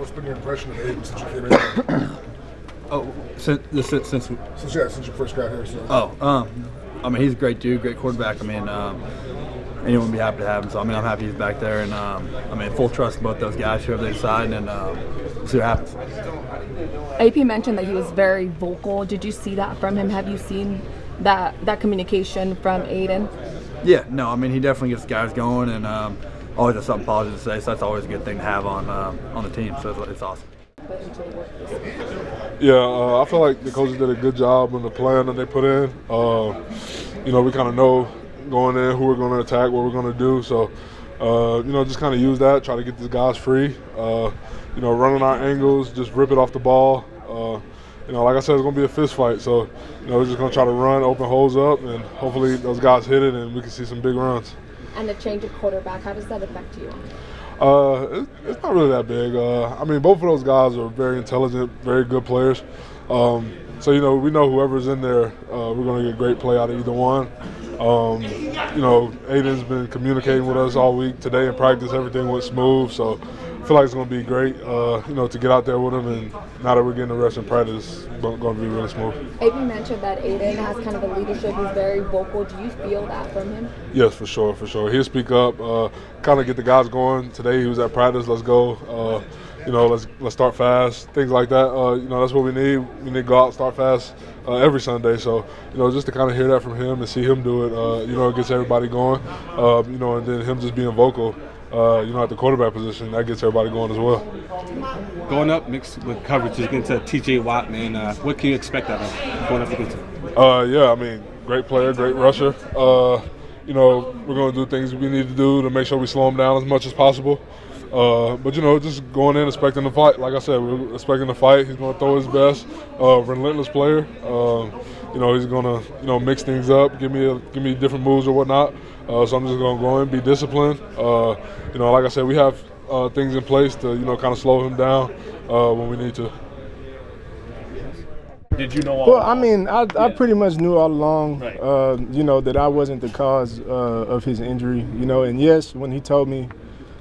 What's been your impression of Aiden since you came in? Since you first got here. So. I mean, he's a great dude, great quarterback. I mean, anyone would be happy to have him. So, I mean, I'm happy he's back there. And, I mean, full trust in both those guys, whoever they decide, and we'll see what happens. AP mentioned that he was very vocal. Did you see that from him? Have you seen that communication from Aiden? Yeah, no, I mean, he definitely gets guys going and always has something positive to say. So that's always a good thing to have on the team. So it's awesome. Yeah, I feel like the coaches did a good job on the plan that they put in. We kind of know going in who we're going to attack, what we're going to do. So, just kind of use that, try to get these guys free. Running our angles, just rip it off the ball. Like I said, it's going to be a fist fight. So, we're just going to try to run, open holes up, and hopefully those guys hit it and we can see some big runs. And the change of quarterback, how does that affect you? It's not really that big. Both of those guys are very intelligent, very good players. So, we know whoever's in there, we're going to get great play out of either one. Aiden's been communicating with us all week. Today in practice, everything went smooth. So I feel like it's going to be great, to get out there with him. And now that we're getting the rest in practice, it's going to be really smooth. AP mentioned that Aiden has kind of a leadership. He's very vocal. Do you feel that from him? Yes, for sure. He'll speak up, kind of get the guys going. Today he was at practice. Let's go. Let's start fast, things like that. That's what we need. We need to go out, start fast every Sunday. So, just to kind of hear that from him and see him do it, it gets everybody going. And then him just being vocal, at the quarterback position, that gets everybody going as well. Going up mixed with coverage against TJ Watt, man, what can you expect out of him going up against him? Great player, great rusher. We're going to do things we need to do to make sure we slow him down as much as possible. Just going in expecting to fight. Like I said, we're expecting to fight. He's going to throw his best. Relentless player. He's going to mix things up, give me different moves or whatnot. So I'm just going to go in, be disciplined. Like I said, we have things in place to kind of slow him down when we need to. Did you know all along? I pretty much knew all along, right. That I wasn't the cause of his injury. And yes, when he told me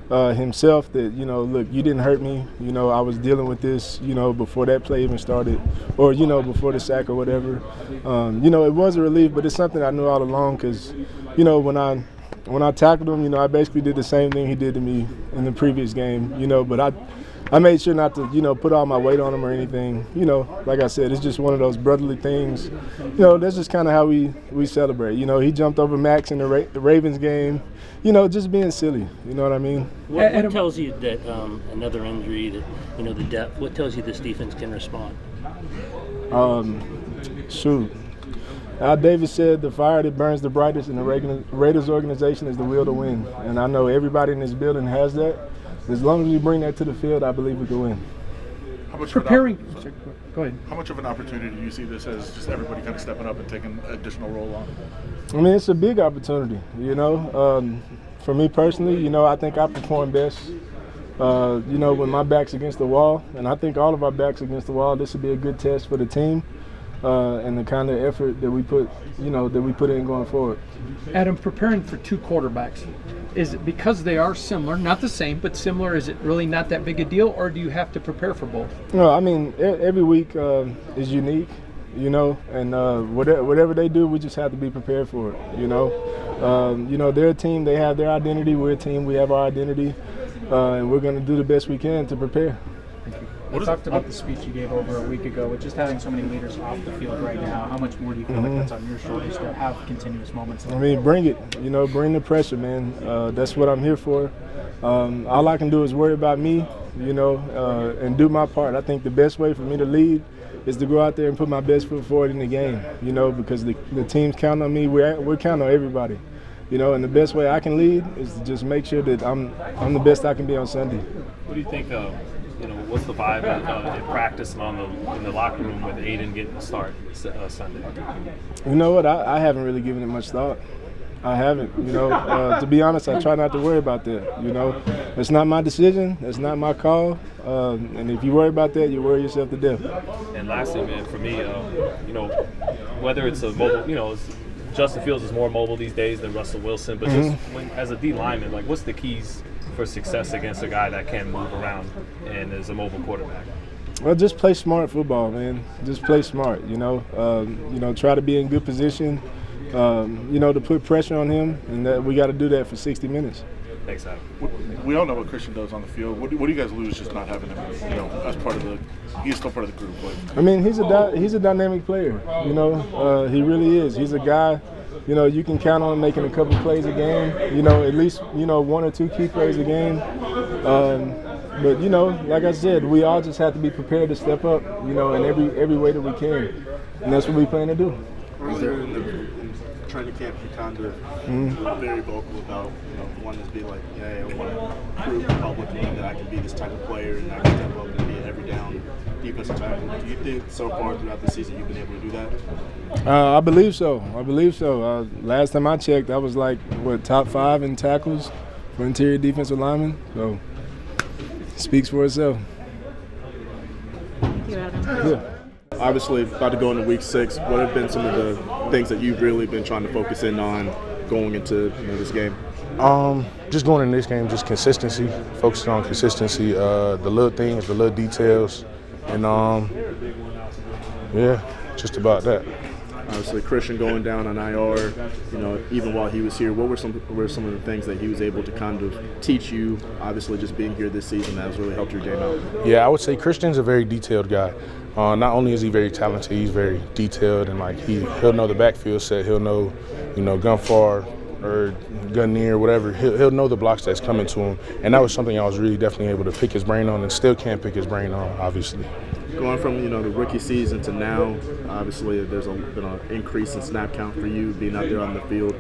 himself that, look, you didn't hurt me. I was dealing with this, before that play even started or, before the sack or whatever. It was a relief, but it's something I knew all along because, when I tackled him, I basically did the same thing he did to me in the previous game, but I made sure not to, put all my weight on him or anything. Like I said, it's just one of those brotherly things. That's just kind of how we celebrate. He jumped over Max in the Ravens game. Just being silly. You know what I mean? What tells you that another injury, that the depth? What tells you this defense can respond? Al Davis said, "The fire that burns the brightest in the Raiders organization is the will to win." And I know everybody in this building has that. As long as we bring that to the field, I believe we can win. Go ahead. How much of an opportunity do you see this as, just everybody kind of stepping up and taking an additional role on? It's a big opportunity, For me personally, I think I perform best, when my back's against the wall. And I think all of our backs against the wall, this would be a good test for the team and the kind of effort that we put in going forward. Adam, preparing for two quarterbacks, is it because they are similar, not the same, but similar, is it really not that big a deal, or do you have to prepare for both? No, every week is unique, and whatever they do, we just have to be prepared for it, they're a team, they have their identity, we're a team, we have our identity, and we're going to do the best we can to prepare. Thank you. You talked about the speech you gave over a week ago, with just having so many leaders off the field right now. How much more do you feel like that's on your shoulders to have continuous moments like that? Bring it. Bring the pressure, man. That's what I'm here for. All I can do is worry about me, and do my part. I think the best way for me to lead is to go out there and put my best foot forward in the game, because the teams count on me. We're counting on everybody. And the best way I can lead is to just make sure that I'm the best I can be on Sunday. What do you think what's the vibe in practice and in the locker room with Aiden getting the start Sunday? You know what? I haven't really given it much thought. I haven't. To be honest, I try not to worry about that. It's not my decision. It's not my call. And if you worry about that, you worry yourself to death. And lastly, man, for me, whether it's a mobile, Justin Fields is more mobile these days than Russell Wilson. But just as a D lineman, what's the keys for success against a guy that can move around and is a mobile quarterback? Well, just play smart football, man. Just play smart, you know. Try to be in good position, to put pressure on him, and that we got to do that for 60 minutes. Thanks, Adam. We all know what Christian does on the field. What do you guys lose just not having him, as part of the – he's still part of the group? But. I mean, he's a dynamic player, he really is. He's a guy, you can count on making a couple plays a game, at least, 1 or 2 key plays a game. But, like I said, we all just have to be prepared to step up, in every way that we can. And that's what we plan to do. In training camp, you kind of very vocal about, wanting to be like, I want to prove publicly that I can be this type of player and I can step up and be an every down defensive tackle. Do you think so far throughout the season you've been able to do that? I believe so. Last time I checked, I was top 5 in tackles for interior defensive linemen. So it speaks for itself. Thank you, Adam. Yeah. Obviously, about to go into week 6. What have been some of the things that you've really been trying to focus in on going into this game? Just going in this game, just consistency, focusing on consistency, the little things, the little details, and just about that. Obviously, Christian going down on IR, even while he was here, what were some of the things that he was able to kind of teach you, obviously just being here this season, that has really helped your game out? Yeah, I would say Christian's a very detailed guy. Not only is he very talented, he's very detailed, and he'll know the backfield set, he'll know, gun far or gun near, whatever. He'll know the blocks that's coming to him, and that was something I was really definitely able to pick his brain on, and still can pick his brain on, obviously. Going from the rookie season to now, obviously there's been an increase in snap count for you being out there on the field.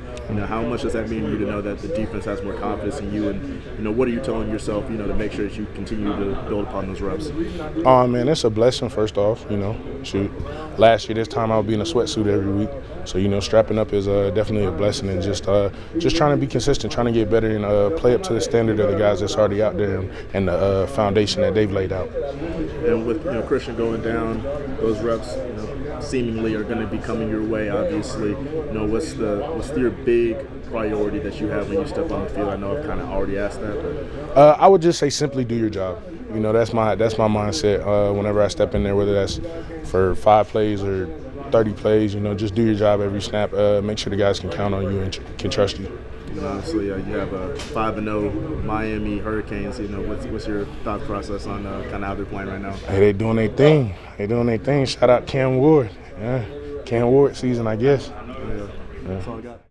How much does that mean to you to know that the defense has more confidence in you, and what are you telling yourself, to make sure that you continue to build upon those reps? Man, it's a blessing. First off, shoot, last year this time I would be in a sweatsuit every week, so strapping up is definitely a blessing, and just trying to be consistent, trying to get better and play up to the standard of the guys that's already out there and the foundation that they've laid out. And with Christian going down, those reps seemingly are going to be coming your way. Obviously, what's your big priority that you have when you step on the field? I know I've kind of already asked that. But. I would just say simply do your job. That's my mindset. Whenever I step in there, whether that's for 5 plays or 30 plays, just do your job every snap. Make sure the guys can count on you and can trust you. Obviously, you have a 5-0 Miami Hurricanes. What's your thought process on kind of how they're playing right now? Hey, they doing their thing. Shout out Cam Ward. Yeah, Cam Ward season, I guess. Yeah. That's all I got.